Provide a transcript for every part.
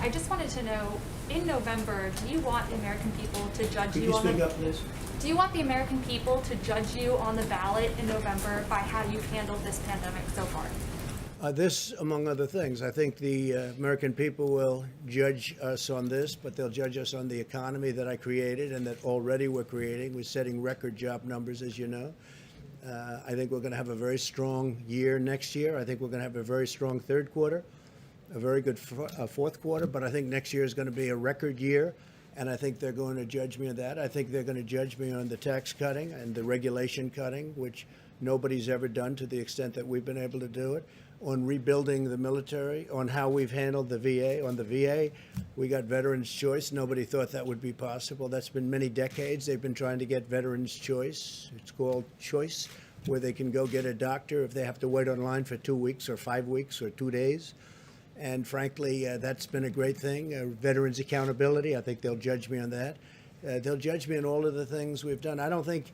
I just wanted to know, in November, do you want the American people to judge Could you you on speak the up, please? Do you want the American people to judge you on the ballot in November by how you've handled this pandemic so far? This, among other things, I think the American people will judge us on this, but they'll judge us on the economy that I created and that already we're creating. We're setting record job numbers, as you know. I think we're going to have a very strong year next year. I think we're going to have a very strong third quarter, a very good fourth quarter, but I think next year is going to be a record year, and I think they're going to judge me on that. I think they're going to judge me on the tax cutting and the regulation cutting, which nobody's ever done to the extent that we've been able to do it, on rebuilding the military, on how we've handled the VA. On the VA, we got Veterans Choice. Nobody thought that would be possible. That's been many decades. They've been trying to get Veterans Choice. It's called Choice, where they can go get a doctor if they have to wait online for 2 weeks or 5 weeks or 2 days. And frankly, that's been a great thing. Veterans accountability, I think they'll judge me on that. They'll judge me on all of the things we've done. I don't think,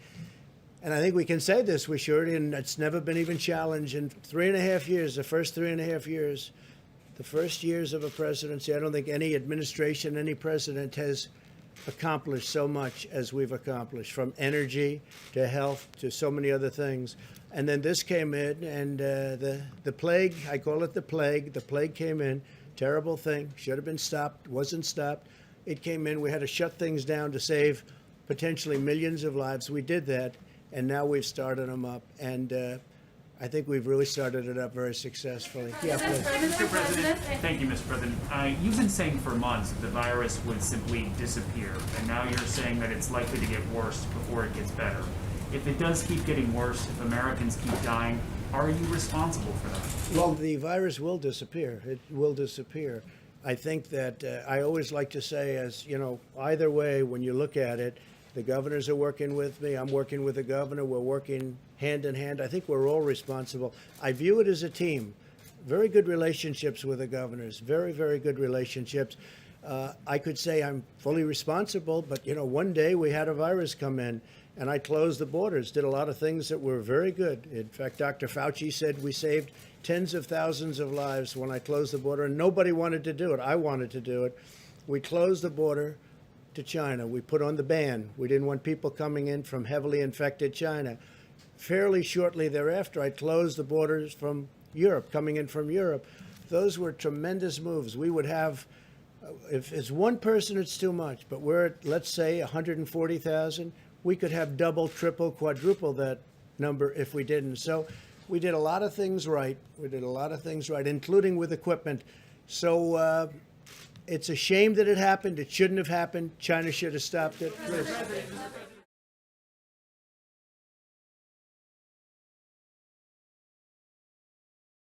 and I think we can say this, we should, and it's never been even challenged in 3.5 years, the first 3.5 years, the first years of a presidency, I don't think any administration, any president has accomplished so much as we've accomplished, from energy to health to so many other things. And then this came in, and the plague, I call it the plague came in, terrible thing, should have been stopped, wasn't stopped. It came in, we had to shut things down to save potentially millions of lives. We did that, and now we've started them up. And I think we've really started it up very successfully. Yeah, please. Mr. President, thank you, Mr. President. You've been saying for months that the virus would simply disappear, and now you're saying that it's likely to get worse before it gets better. If it does keep getting worse, if Americans keep dying, are you responsible for that? Well, the virus will disappear. It will disappear. I think that I always like to say, as you know, either way, when you look at it, the governors are working with me. I'm working with the governor. We're working hand in hand. I think we're all responsible. I view it as a team. Very good relationships with the governors. Very, very good relationships. I could say I'm fully responsible, but, you know, one day we had a virus come in, and I closed the borders, did a lot of things that were very good. In fact, Dr. Fauci said we saved tens of thousands of lives when I closed the border, and nobody wanted to do it. I wanted to do it. We closed the border to China. We put on the ban. We didn't want people coming in from heavily infected China. Fairly shortly thereafter, I closed the borders from Europe, coming in from Europe. Those were tremendous moves. We would have, if it's one person, it's too much, but we're at, let's say, 140,000. We could have double, triple, quadruple that number if we didn't. So we did a lot of things right. We did a lot of things right, including with equipment. So it's a shame that it happened. It shouldn't have happened. China should have stopped it. Please.